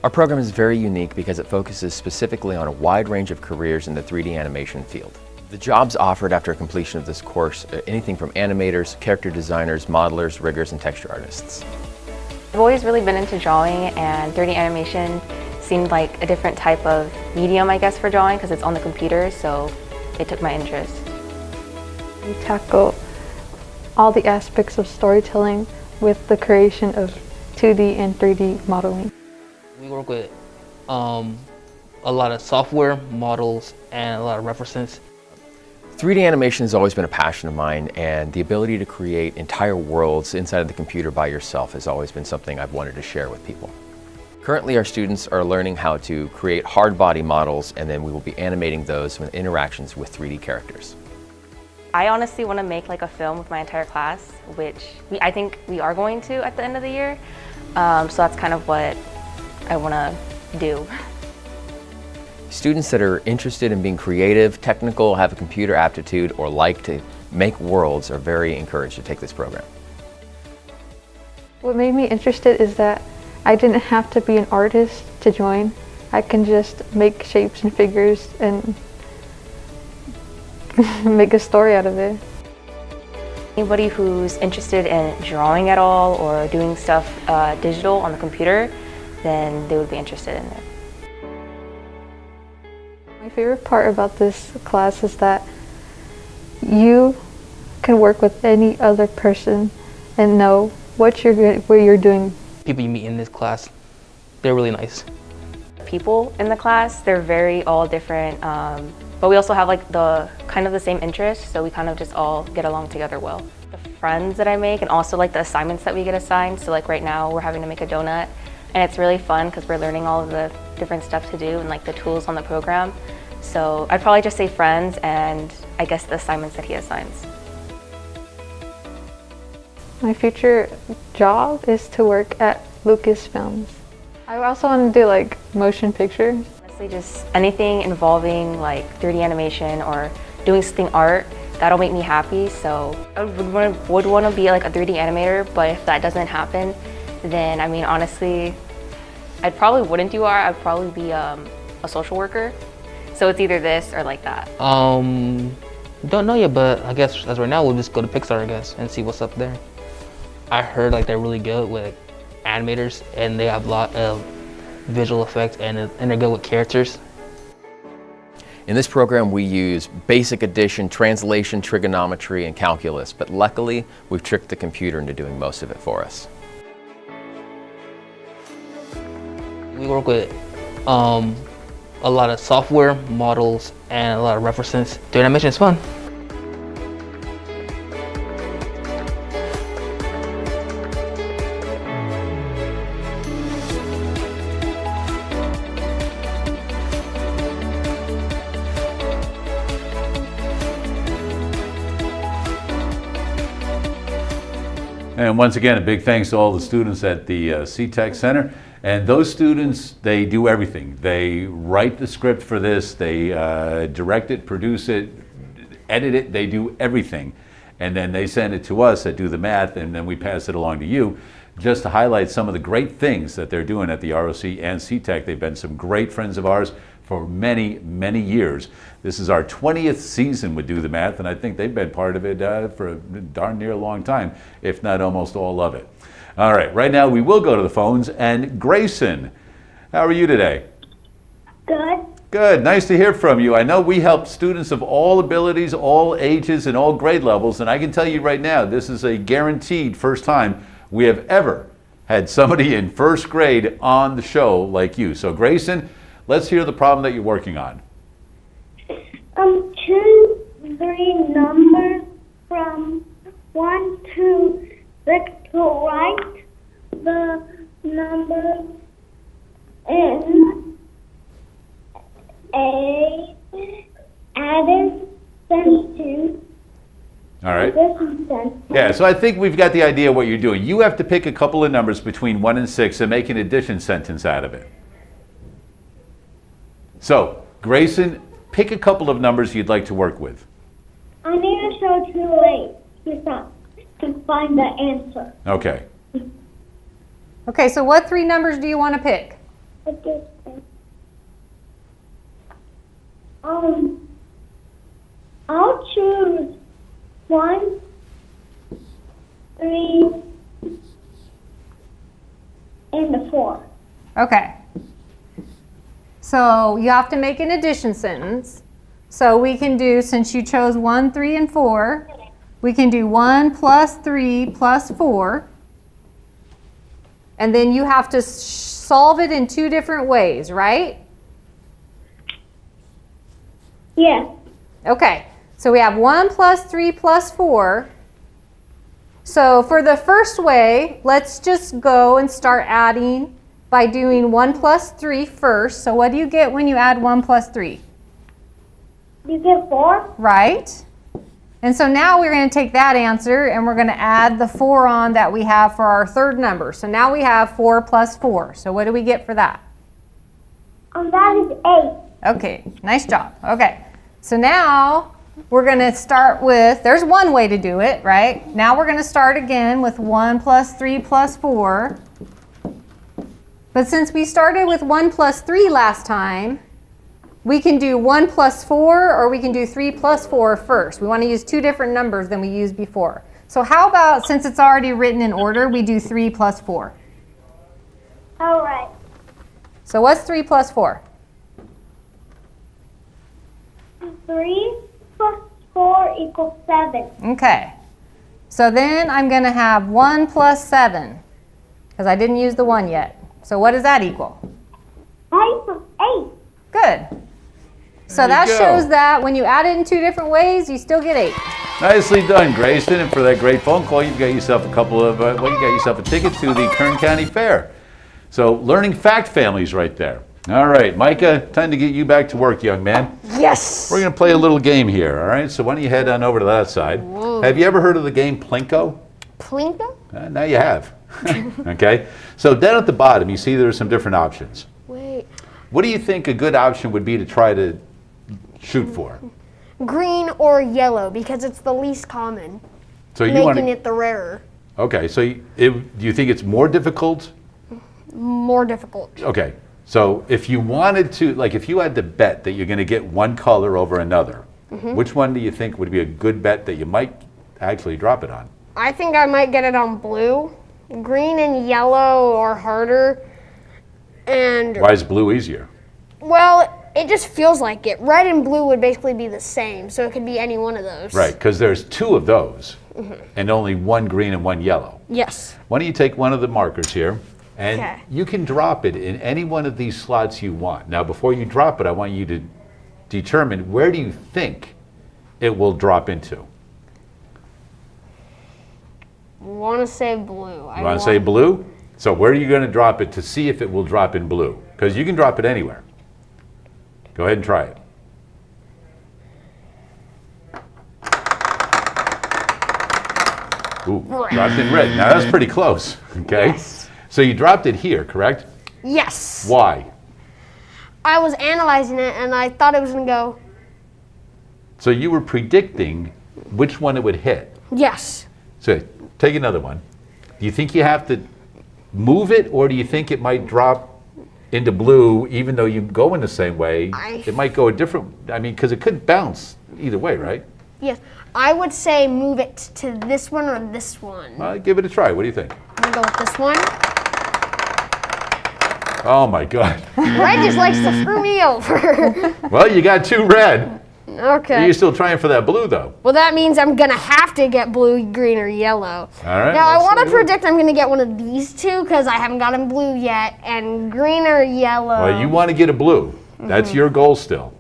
Our program is very unique because it focuses specifically on a wide range of careers in the 3D animation field. The jobs offered after completion of this course are anything from animators, character designers, modelers, riggers, and texture artists. I've always really been into drawing, and 3D animation seemed like a different type of medium, I guess, for drawing, because it's on the computer, so it took my interest. We tackle all the aspects of storytelling with the creation of 2D and 3D modeling. We work with a lot of software, models, and a lot of references. 3D animation has always been a passion of mine, and the ability to create entire worlds inside of the computer by yourself has always been something I've wanted to share with people. Currently, our students are learning how to create hard body models, and then we will be animating those with interactions with 3D characters. I honestly want to make like a film with my entire class, which I think we are going to at the end of the year. So that's kind of what I want to do. Students that are interested in being creative, technical, have a computer aptitude, or like to make worlds are very encouraged to take this program. What made me interested is that I didn't have to be an artist to join. I can just make shapes and figures and make a story out of it. Anybody who's interested in drawing at all or doing stuff digital on the computer, then they would be interested in it. My favorite part about this class is that you can work with any other person and know what you're doing. People you meet in this class, they're really nice. People in the class, they're very all different But we also have like the kind of the same interests, so we kind of just all get along together well. The friends that I make and also like the assignments that we get assigned. So like right now we're having to make a donut, and it's really fun because we're learning all of the different stuff to do and like the tools on the program. So I'd probably just say friends and I guess the assignments that he assigns. My future job is to work at Lucasfilms. I also want to do like motion pictures. Honestly, just anything involving like 3D animation or doing something art, that'll make me happy. So I would want to be like a 3D animator, but if that doesn't happen, then I mean, honestly, I probably wouldn't do art. I'd probably be a social worker. So it's either this or like that. Don't know yet, but I guess as right now we'll just go to Pixar, I guess, and see what's up there. I heard like they're really good with animators, and they have a lot of visual effects, and they're good with characters. In this program, we use basic addition, translation, trigonometry, and calculus, but luckily, we've tricked the computer into doing most of it for us. We work with a lot of software, models, and a lot of references. Doing animation is fun. And once again, a big thanks to all the students at the CTech Center. And those students, they do everything. They write the script for this, they direct it, produce it, edit it, they do everything. And then they send it to us that do the math, and then we pass it along to you, just to highlight some of the great things that they're doing at the ROC and CTech. They've been some great friends of ours for many, many years. This is our 20th season with Do the Math, and I think they've been part of it for a darn near long time, if not almost all of it. All right, right now we will go to the phones, and Grayson, how are you today? Good. Good, nice to hear from you. I know we help students of all abilities, all ages, and all grade levels, and I can tell you right now, this is a guaranteed first time we have ever had somebody in first grade on the show like you. So Grayson, let's hear the problem that you're working on. Choose 3 numbers from 1 to 6 to write the numbers in a added sentence. All right. Yeah, so I think we've got the idea what you're doing. You have to pick a couple of numbers between 1 and 6 and make an addition sentence out of it. So, Grayson, pick a couple of numbers you'd like to work with. I need to show too late to find the answer. Okay. Okay, so what 3 numbers do you want to pick? I'll choose 1, 3, and 4. Okay. So you have to make an addition sentence. So we can do, since you chose 1, 3, and 4, we can do 1 plus 3 plus 4. And then you have to solve it in 2 different ways, right? Yes. Okay, so we have 1 plus 3 plus 4. So for the first way, let's just go and start adding by doing 1 plus 3 first. So what do you get when you add 1 plus 3? You get 4. Right. And so now we're going to take that answer and we're going to add the 4 on that we have for our third number. So now we have 4 plus 4. So what do we get for that? That is 8. Okay, nice job. Okay, so now we're going to start with, there's one way to do it, right? Now we're going to start again with 1 plus 3 plus 4. But since we started with 1 plus 3 last time, we can do 1 plus 4 or we can do 3 plus 4 first. We want to use 2 different numbers than we used before. So how about, since it's already written in order, we do 3 plus 4. All right. So what's 3 plus 4? 3 plus 4 equals 7. Okay. So then I'm going to have 1 plus 7, because I didn't use the 1 yet. So what does that equal? That equals 8. Good. So that shows that when you add it in 2 different ways, you still get 8. Nicely done, Grayson. And for that great phone call, you've got yourself a couple of, you got yourself a ticket to the Kern County Fair. So learning fact families right there. All right, Micah, time to get you back to work, young man. Yes. We're going to play a little game here, all right? So why don't you head on over to that side. Whoa. Have you ever heard of the game Plinko? Plinko? Now you have. Okay? So down at the bottom, you see there's some different options. Wait. What do you think a good option would be to try to shoot for? Green or yellow, because it's the least common. So you making it the rarer. Okay, so do you think it's more difficult? More difficult. Okay, so if you wanted to, like if you had to bet that you're going to get one color over another, which one do you think would be a good bet that you might actually drop it on? I think I might get it on blue. Green and yellow are harder. And why is blue easier? Well, it just feels like it. Red and blue would basically be the same, so it could be any one of those. Right, because there's 2 of those, and only 1 green and 1 yellow. Yes. Why don't you take one of the markers here, and Okay. you can drop it in any one of these slots you want. Now, before you drop it, I want you to determine where do you think it will drop into. Want to say blue. You want to say blue? So where are you going to drop it to see if it will drop in blue? Because you can drop it anywhere. Go ahead and try it. Ooh, dropped in red. Now that's pretty close, okay? Yes. So you dropped it here, correct? Yes. Why? I was analyzing it and I thought it was going to go. So you were predicting which one it would hit. Yes. So take another one. Do you think you have to move it, or do you think it might drop into blue even though you go in the same way? It might go a different, I mean, because it could bounce either way, right? Yes. I would say move it to this one or this one. Well, give it a try. What do you think? I'm going to go with this one. Oh my God. Red just likes to screw me over. Well, you got 2 red. Okay. You're still trying for that blue, though. Well, that means I'm going to have to get blue, green, or yellow. All right. Now, I want to predict I'm going to get one of these 2 because I haven't gotten blue yet, and green or yellow. Well, you want to get a blue. That's your goal still.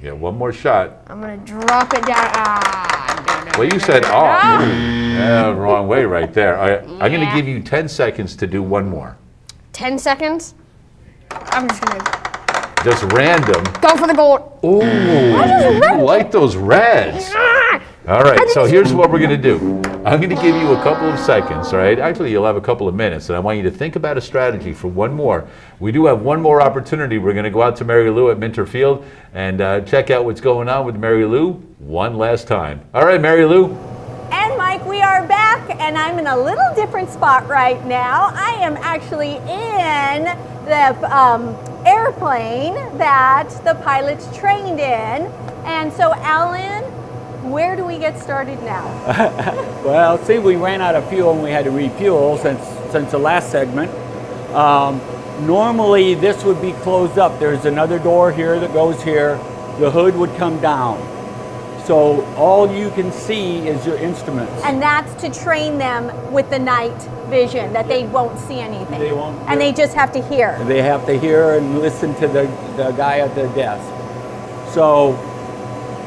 Yeah, one more shot. I'm going to drop it down. Well, you said, yeah, wrong way right there. I'm going to give you 10 seconds to do one more. 10 seconds? I'm just going to Just random. go for the gold. Ooh, you like those reds. All right, so here's what we're going to do. I'm going to give you a couple of seconds, all right? Actually, you'll have a couple of minutes, and I want you to think about a strategy for one more. We do have one more opportunity. We're going to go out to Mary Lou at Minter Field and check out what's going on with Mary Lou one last time. All right, Mary Lou. And Mike, we are back, and I'm in a little different spot right now. I am actually in the airplane that the pilots trained in. And so, Alan, where do we get started now? Well, see, we ran out of fuel and we had to refuel since the last segment. Normally, this would be closed up. There's another door here that goes here. The hood would come down. So all you can see is your instruments. And that's to train them with the night vision, that they won't see anything. They won't. And they just have to hear. They have to hear and listen to the guy at the desk. So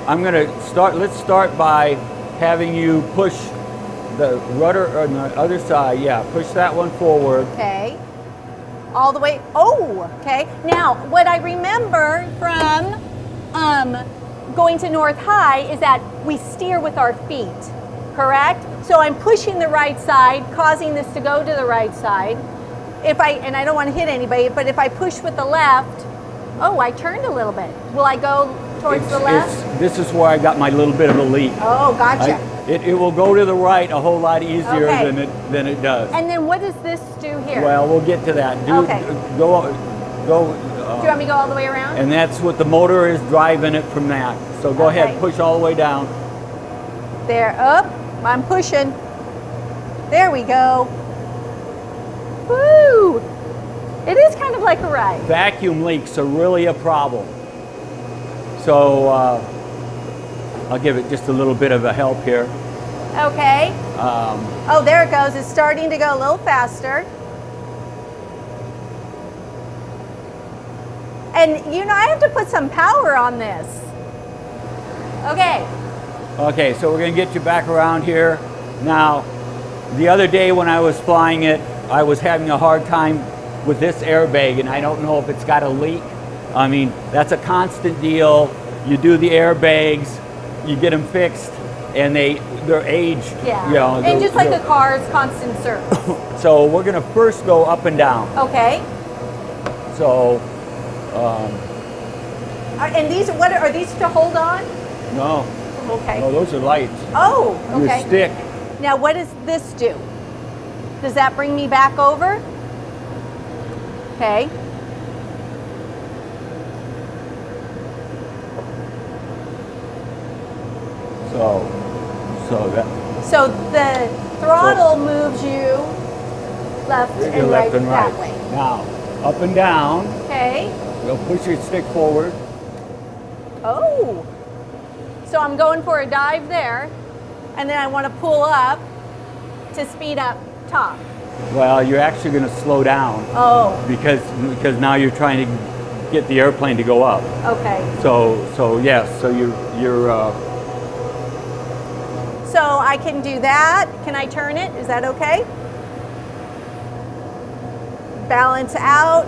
I'm going to start, let's start by having you push the rudder on the other side. Yeah, push that one forward. Okay. All the way. Oh, okay. Now, what I remember from going to North High is that we steer with our feet, correct? So I'm pushing the right side, causing this to go to the right side. And I don't want to hit anybody, but if I push with the left, oh, I turned a little bit. Will I go towards the left? This is where I got my little bit of a leak. Oh, gotcha. It will go to the right a whole lot easier Okay. than it does. And then what does this do here? Well, we'll get to that. Okay. Go. Do you want me to go all the way around? And that's what the motor is driving it from that. So go ahead, push all the way down. There, up. I'm pushing. There we go. Woo! It is kind of like a ride. Vacuum leaks are really a problem. So I'll give it just a little bit of a help here. Okay. Oh, there it goes. It's starting to go a little faster. And you know, I have to put some power on this. Okay. Okay, so we're going to get you back around here. Now, the other day when I was flying it, I was having a hard time with this airbag, and I don't know if it's got a leak. I mean, that's a constant deal. You do the airbags, you get them fixed, and they're aged. Yeah. You know, and just like a car's constant service. So we're going to first go up and down. Okay. So, and these, what are these to hold on? no. Okay. No, those are lights. Oh, okay. Your stick. Now, what does this do? Does that bring me back over? Okay. So the throttle moves you left You're and left right and that right. way. Now, up and down. Okay. You'll push your stick forward. Oh. So I'm going for a dive there, and then I want to pull up to speed up top. Well, you're actually going to slow down. Oh. Because now you're trying to get the airplane to go up. Okay. So yes. So you're. So I can do that. Can I turn it? Is that okay? Balance out.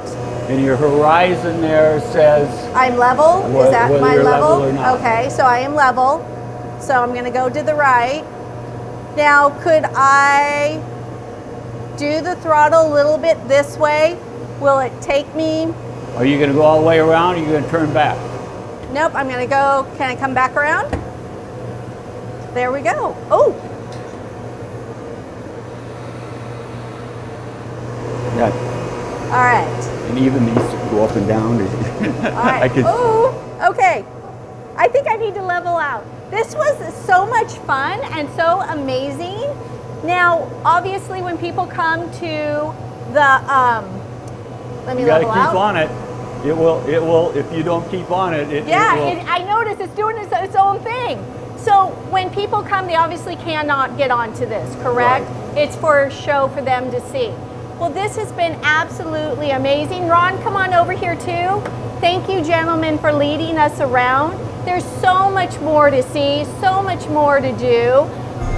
And your horizon there says. I'm level. Is that whether my you're level? level or not. Okay, so I am level. So I'm going to go to the right. Now, could I do the throttle a little bit this way? Will it take me? Are you going to go all the way around or are you going to turn back? Nope, I'm going to go. Can I come back around? There we go. Oh. Yeah. All right. And even these go up and down. All right. Oh, okay. I think I need to level out. This was so much fun and so amazing. Now, obviously, when people come to the, let me You gotta level keep out. on it. It will, if you don't keep on it, it will. I noticed it's doing its own thing. So when people come, they obviously cannot get onto this, correct? Right. It's for show for them to see. Well, this has been absolutely amazing. Ron, come on over here too. Thank you, gentlemen, for leading us around. There's so much more to see, so much more to do.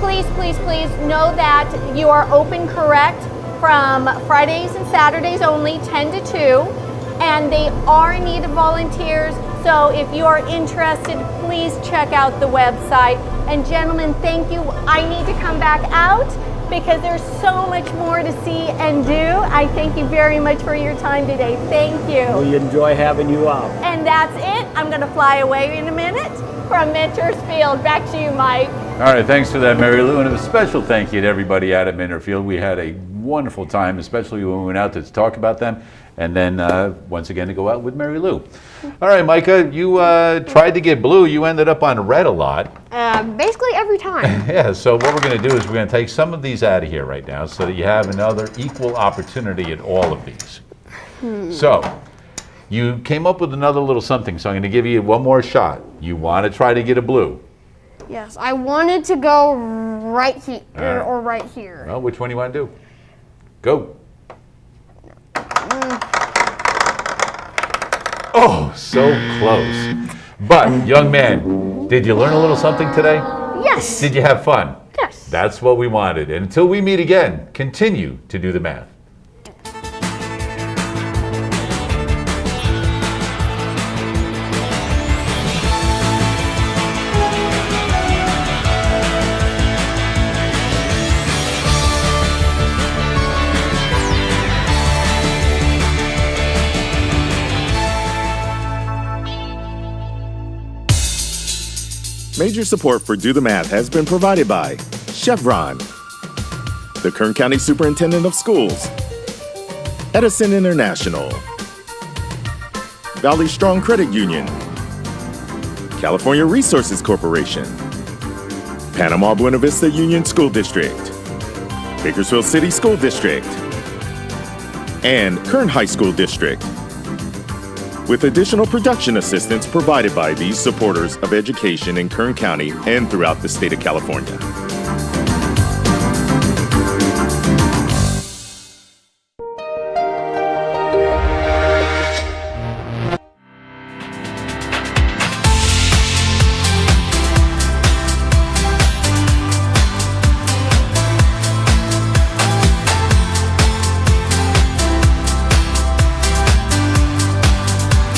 Please, please, please know that you are open, correct, from Fridays and Saturdays only, 10 to 2. And they are in need of volunteers. So if you are interested, please check out the website. And gentlemen, thank you. I need to come back out because there's so much more to see and do. I thank you very much for your time today. Thank you. We enjoy having you out. And that's it. I'm going to fly away in a minute from Mentors Field. Back to you, Mike. All right, thanks for that, Mary Lou, and a special thank you to everybody out at Mentor Field. We had a wonderful time, especially when we went out to talk about them, and then once again to go out with Mary Lou. All right, Micah, you tried to get blue. You ended up on red a lot. Basically every time. Yeah, so what we're going to do is we're going to take some of these out of here right now so that you have another equal opportunity at all of these. So, you came up with another little something, so I'm going to give you one more shot. You want to try to get a blue. Yes, I wanted to go right here or right here. Well, which one do you want to do? Go. Oh, so close. But, young man, did you learn a little something today? Yes. Did you have fun? Yes. That's what we wanted. And until we meet again, continue to do the math. Major support for Do the Math has been provided by Chevron, the Kern County Superintendent of Schools, Edison International, Valley Strong Credit Union, California Resources Corporation, Panama Buena Vista Union School District, Bakersfield City School District, and Kern High School District, with additional production assistance provided by these supporters of education in Kern County and throughout the state of California.